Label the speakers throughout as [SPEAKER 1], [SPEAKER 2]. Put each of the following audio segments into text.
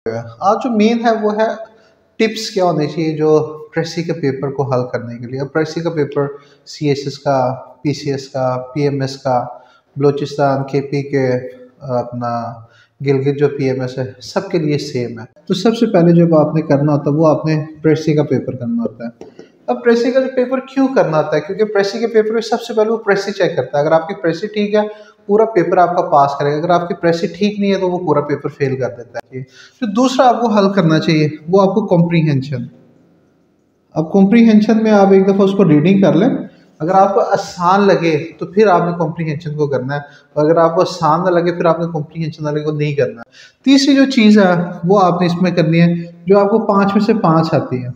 [SPEAKER 1] आज जो मेन है वो है टिप्स क्या होने चाहिए जो प्रेसी के पेपर को हल करने के लिए। अब प्रेसी का पेपर सीएसएस का, पीसीएस का, पीएमएस का, बलूचिस्तान केपी के, अपना गिलगित जो पीएमएस है, सबके लिए सेम है। तो सबसे पहले जब आपने करना होता है वो आपने प्रेसी का पेपर करना होता है। अब प्रेसी का जो पेपर क्यों करना होता है, क्योंकि प्रेसी के पेपर में सबसे पहले वो प्रेसी चेक करता है। अगर आपकी प्रेसी ठीक है पूरा पेपर आपका पास करेगा, अगर आपकी प्रेसी ठीक नहीं है तो वो पूरा पेपर फेल कर देता है। तो दूसरा आपको हल करना चाहिए वो आपको कॉम्प्रीहेंशन। अब कॉम्प्रीहेंशन में आप एक दफ़ा उसको रीडिंग कर लें, अगर आपको आसान लगे तो फिर आपने कॉम्प्रीहेंशन को करना है, और अगर आपको आसान ना लगे फिर आपने कॉम्प्रीहेंशन वाले को नहीं करना। तीसरी जो चीज़ है वो आपने इसमें करनी है जो आपको 5 में से 5 आती है।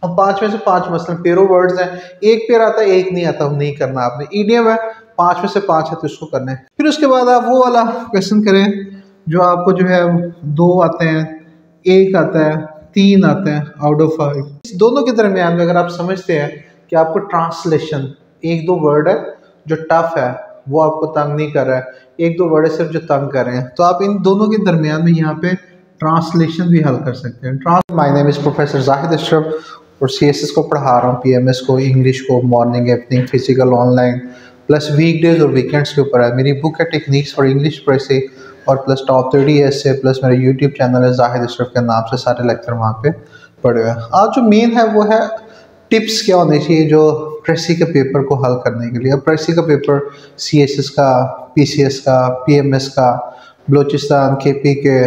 [SPEAKER 1] अब 5 में से 5 मसलन पेरो वर्ड्स हैं, एक पेयर आता है एक नहीं आता, नहीं करना आपने। ईडियम है 5 में से 5 है तो इसको करना है। फिर उसके बाद आप वो वाला क्वेश्चन करें जो आपको जो है 2 आते हैं, 1 आता है, 3 आते हैं आउट ऑफ 5। इस दोनों के दरमियान में अगर आप समझते हैं कि आपको ट्रांसलेशन, 1-2 वर्ड है जो टफ है वो आपको तंग नहीं कर रहा है, 1-2 वर्ड है सिर्फ जो तंग कर रहे हैं, तो आप इन दोनों के दरमियान में यहाँ पे ट्रांसलेशन भी हल कर सकते हैं। My name is professor Zahid Ashraf और सीएसएस को पढ़ा रहा हूँ, पीएमएस को, इंग्लिश को, morning, evening, physical, online, plus weekdays और वीकेंड्स के ऊपर है। मेरी बुक है टेक्निक्स फॉर इंग्लिश प्रेसी, और प्लस टॉप 30 ऐसे, प्लस मेरा यूट्यूब चैनल है जाहिद अशरफ के नाम से, सारे लेक्चर वहाँ पे पढ़े हुए हैं। आज जो मेन है वो है टिप्स क्या होने चाहिए जो प्रेसी के पेपर को हल करने के लिए। अब प्रेसी का पेपर सीएसएस का, पीसीएस का, पीएमएस का, बलूचिस्तान केपी के,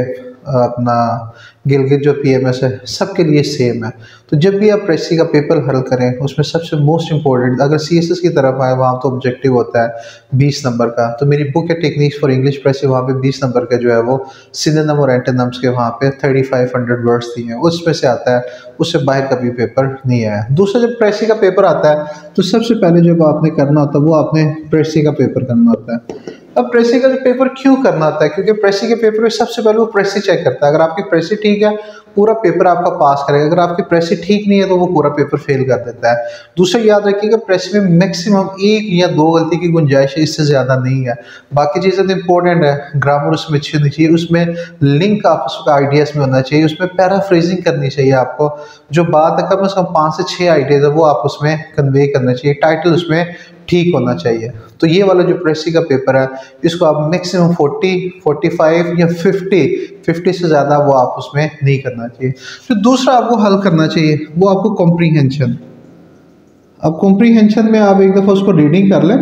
[SPEAKER 1] अपना गिलगित जो पीएमएस है, सबके लिए सेम है। तो जब भी आप प्रेसी का पेपर हल करें उसमें सबसे मोस्ट इंपॉर्टेंट, अगर सीएसएस की तरफ आए वहाँ तो ऑब्जेक्टिव होता है 20 नंबर का, तो मेरी बुक है टेक्निक्स फॉर इंग्लिश प्रेसी, वहाँ पे 20 नंबर का जो है वो सिनोनिम और एंटोनिम्स के वहाँ पे 3500 वर्ड्स दिए हैं, उसमें से आता है, उससे बाहर कभी पेपर नहीं आया। दूसरा जब प्रेसी का पेपर आता है तो सबसे पहले जब आपने करना होता है वो आपने प्रेसी का पेपर करना होता है। अब प्रेसी का जो पेपर क्यों करना होता है, क्योंकि प्रेसी के पेपर में सबसे पहले वो प्रेसी चेक करता है। अगर आपकी प्रेसी ठीक है पूरा पेपर आपका पास करेगा, अगर आपकी प्रेसी ठीक नहीं है तो वो पूरा पेपर फेल कर देता है। दूसरा याद रखिएगा प्रेसी में मैक्सिमम 1 या 2 गलती की गुंजाइश है, इससे ज़्यादा नहीं है। बाकी चीज़ें तो इंपॉर्टेंट है, ग्रामर उसमें अच्छी होनी चाहिए, उसमें लिंक आपस का आइडियाज़ में होना चाहिए, उसमें पैराफ्रेजिंग करनी चाहिए आपको, जो बात है कम से कम 5 से 6 आइडियाज़ है वो आप उसमें कन्वे करना चाहिए, टाइटल उसमें ठीक होना चाहिए। तो ये वाला जो प्रेसी का पेपर है इसको आप मैक्सिमम 40, 45 या 50 से ज़्यादा वो आप उसमें नहीं करना चाहिए। तो दूसरा आपको हल करना चाहिए वो आपको कॉम्प्रीहेंशन। अब कॉम्प्रीहेंशन में आप एक दफ़ा उसको रीडिंग कर लें,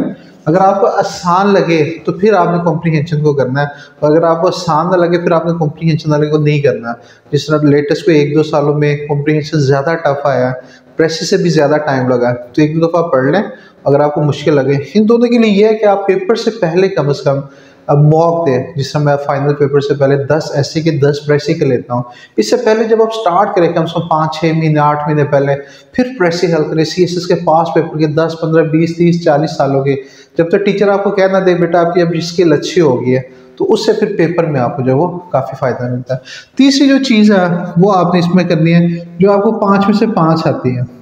[SPEAKER 1] अगर आपको आसान लगे तो फिर आपने कॉम्प्रीहेंशन को करना है, और अगर आपको आसान ना लगे फिर आपने कॉम्प्रीहेंशन वाले को नहीं करना। जिस तरह लेटेस्ट को 1-2 सालों में कॉम्प्रीहेंशन ज़्यादा टफ आया, प्रेसी से भी ज़्यादा टाइम लगा, तो 1-2 दफ़ा पढ़ लें। अगर आपको मुश्किल लगे, इन दोनों के लिए ये है कि आप पेपर से पहले कम से कम अब मॉक दें, जिस समय मैं फाइनल पेपर से पहले 10 ऐसे के 10 प्रेसी के लेता हूँ। इससे पहले जब आप स्टार्ट करें कम से कम 5-6 महीने, 8 महीने पहले, फिर प्रेसी हल करें सीएसएस के पास पेपर के 10, 15, 20, 30, 40 सालों के, जब तक टीचर आपको कह ना दे बेटा आपकी अब स्किल अच्छी हो गई है, तो उससे फिर पेपर में आपको जो वो काफ़ी फ़ायदा मिलता है। तीसरी जो चीज़ है वो आपने इसमें करनी है जो आपको 5 में से 5 आती है।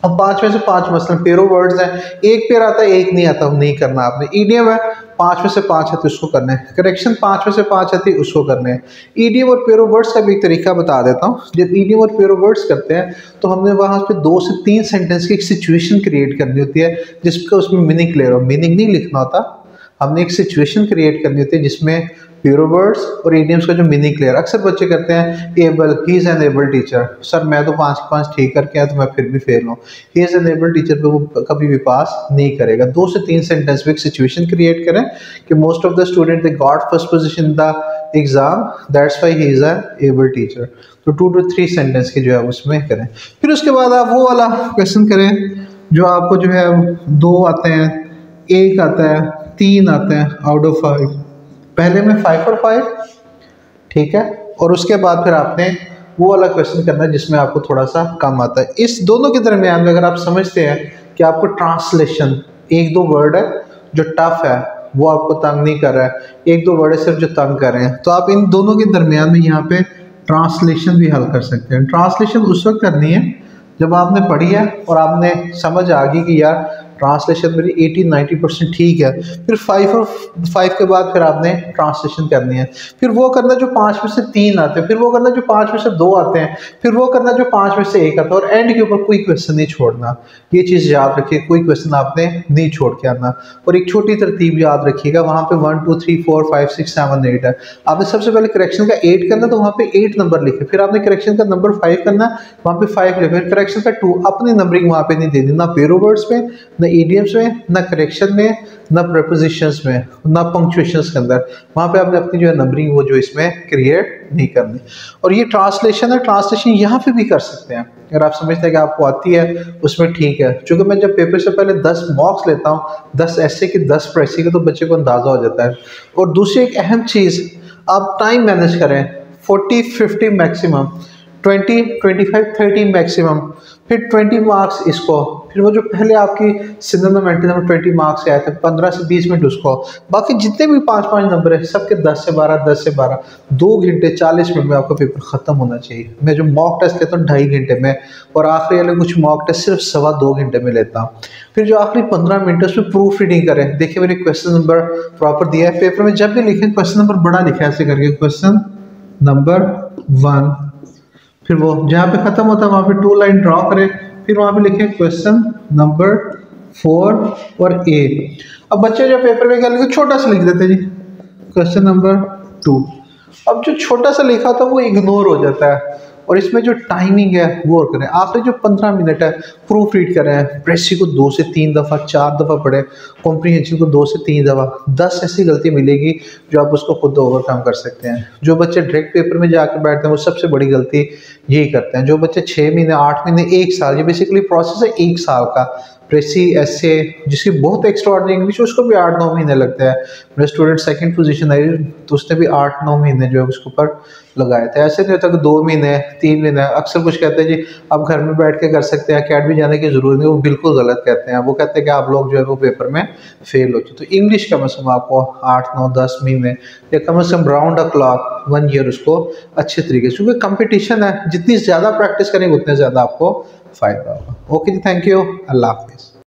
[SPEAKER 1] अब 5 में से 5 मसलन पेरो वर्ड्स हैं, एक पेयर आता है एक नहीं आता, नहीं करना आपने। ईडियम है 5 में से 5 है तो उसको करना है। करेक्शन 5 में से 5 आती है उसको करना है। ईडियम और पेरो वर्ड्स का भी एक तरीका बता देता हूँ। जब ईडियम और पेरो वर्ड्स करते हैं तो हमने वहाँ पे 2 से 3 सेंटेंस की एक सिचुएशन क्रिएट करनी होती है जिसका उसमें मीनिंग क्लियर हो। मीनिंग नहीं लिखना होता, हमने एक सिचुएशन क्रिएट करनी होती है जिसमें प्यूरो वर्ड्स और इडियम्स का जो मीनिंग क्लियर। अक्सर बच्चे कहते हैं able, he is an able teacher, sir मैं तो 5 के 5 ठीक करके आया तो मैं फिर भी फेल हूँ। He is an able teacher पे वो कभी भी पास नहीं करेगा। 2 से 3 सेंटेंस में एक सिचुएशन क्रिएट करें कि most of the student they got first position in the exam, that's why he is an able teacher. तो 2 to 3 सेंटेंस की जो है उसमें करें। फिर उसके बाद आप वो वाला क्वेश्चन करें जो आपको जो है 2 आते हैं, 1 आता है, 3 आते हैं आउट ऑफ 5। पहले में 5 और 5 ठीक है, और उसके बाद फिर आपने वो वाला क्वेश्चन करना है जिसमें आपको थोड़ा सा कम आता है। इस दोनों के दरमियान में अगर आप समझते हैं कि आपको ट्रांसलेशन, 1-2 वर्ड है जो टफ है वो आपको तंग नहीं कर रहा है, 1-2 वर्ड है सिर्फ जो तंग कर रहे हैं, तो आप इन दोनों के दरमियान में यहाँ पे ट्रांसलेशन भी हल कर सकते हैं। ट्रांसलेशन उस वक्त करनी है जब आपने पढ़ी है और आपने समझ आ गई कि यार ट्रांसलेशन मेरी 80-90% ठीक है, फिर 5 के बाद फिर आपने ट्रांसलेशन करनी है, फिर वो करना जो 5 में से 3 आते हैं, फिर वो करना जो 5 में से 2 आते हैं, फिर वो करना जो 5 में से 1 आता है, और एंड के ऊपर कोई क्वेश्चन नहीं छोड़ना। ये चीज़ याद रखिए, कोई क्वेश्चन आपने नहीं छोड़ के आना। और एक छोटी तरतीब याद रखिएगा, वहाँ पे 1 2 3 4 5 6 7 8 है, आपने सबसे पहले करेक्शन का 8 करना, तो वहाँ पे 8 नंबर लिखे, फिर आपने करेक्शन का नंबर 5 करना, वहाँ पे 5 लिखे, फिर करेक्शन का 2, अपनी नंबरिंग वहाँ पे नहीं देनी, ना पेरो वर्ड्स में, ना ईडियम्स में, ना करेक्शन में, ना प्रेपोजिशंस में, ना पंक्चुएशंस के अंदर। वहाँ पे आपने अपनी जो है नंबरिंग वो जो इसमें क्रिएट नहीं करनी। और ये ट्रांसलेशन है, ट्रांसलेशन यहाँ पे भी कर सकते हैं, अगर आप समझते हैं कि आपको आती है उसमें ठीक है। क्योंकि मैं जब पेपर से पहले 10 मॉक्स लेता हूँ, 10 ऐसे की 10 प्रेसी के, तो बच्चे को अंदाज़ा हो जाता है। और दूसरी एक अहम चीज़, आप टाइम मैनेज करें, 40-50 मैक्सिमम, 20-25-30 मैक्सिमम, फिर 20 मार्क्स इसको, फिर वो जो पहले आपकी सिनोनिम एंटोनिम 20 मार्क्स से आए थे, 15 से 20 मिनट उसको, बाकी जितने भी 5-5 नंबर है सबके 10 से 12, 10 से 12, 2 घंटे 40 मिनट में आपका पेपर ख़त्म होना चाहिए। मैं जो मॉक टेस्ट लेता हूँ 2.5 घंटे में, और आखिरी वाले कुछ मॉक टेस्ट सिर्फ 2.25 घंटे में लेता हूँ। फिर जो आखिरी 15 मिनट है उसमें प्रूफ रीडिंग करें, देखिए मैंने क्वेश्चन नंबर प्रॉपर दिया है, पेपर में जब भी लिखें क्वेश्चन नंबर बड़ा लिखा है, ऐसे करके क्वेश्चन नंबर 1, फिर वो जहाँ पे खत्म होता है वहाँ पे 2 लाइन ड्रॉ करें, फिर वहाँ पे लिखें क्वेश्चन नंबर 4 और ए। अब बच्चे जो पेपर में क्या लिखे, छोटा सा लिख देते जी, क्वेश्चन नंबर 2। अब जो छोटा सा लिखा था वो इग्नोर हो जाता है, और इसमें जो टाइमिंग है वो करें। आखिरी जो 15 मिनट है प्रूफ रीड करें, प्रेसी को 2 से 3 दफ़ा 4 दफ़ा पढ़ें, कॉम्प्रीहेंशन को 2 से 3 दफ़ा, 10 ऐसी गलती मिलेगी जो आप उसको खुद ओवरकम कर सकते हैं। जो बच्चे डायरेक्ट पेपर में जाकर बैठते हैं वो सबसे बड़ी गलती यही करते हैं। जो बच्चे 6 महीने, 8 महीने, 1 साल, ये बेसिकली प्रोसेस है 1 साल का, प्रेसी ऐसे जिसकी बहुत एक्स्ट्राऑर्डिनरी इंग्लिश, उसको भी 8-9 महीने लगते हैं। मेरे स्टूडेंट सेकंड पोजीशन आई तो उसने भी 8-9 महीने जो है उसके ऊपर लगाए थे। ऐसे नहीं होता कि 2 महीने 3 महीने। अक्सर कुछ कहते हैं जी आप घर में बैठ के कर सकते हैं, अकेडमी जाने की जरूरत नहीं, वो बिल्कुल गलत कहते हैं। वो कहते हैं कि आप लोग जो है वो पेपर में फेल होते। तो इंग्लिश कम से कम आपको 8-9-10 महीने या कम से come round the clock 1 year उसको अच्छे तरीके से, क्योंकि कंपटीशन है, जितनी ज़्यादा प्रैक्टिस करेंगे उतने ज़्यादा आपको फ़ायदा होगा। ओके जी, थैंक यू, अल्लाह हाफिज़।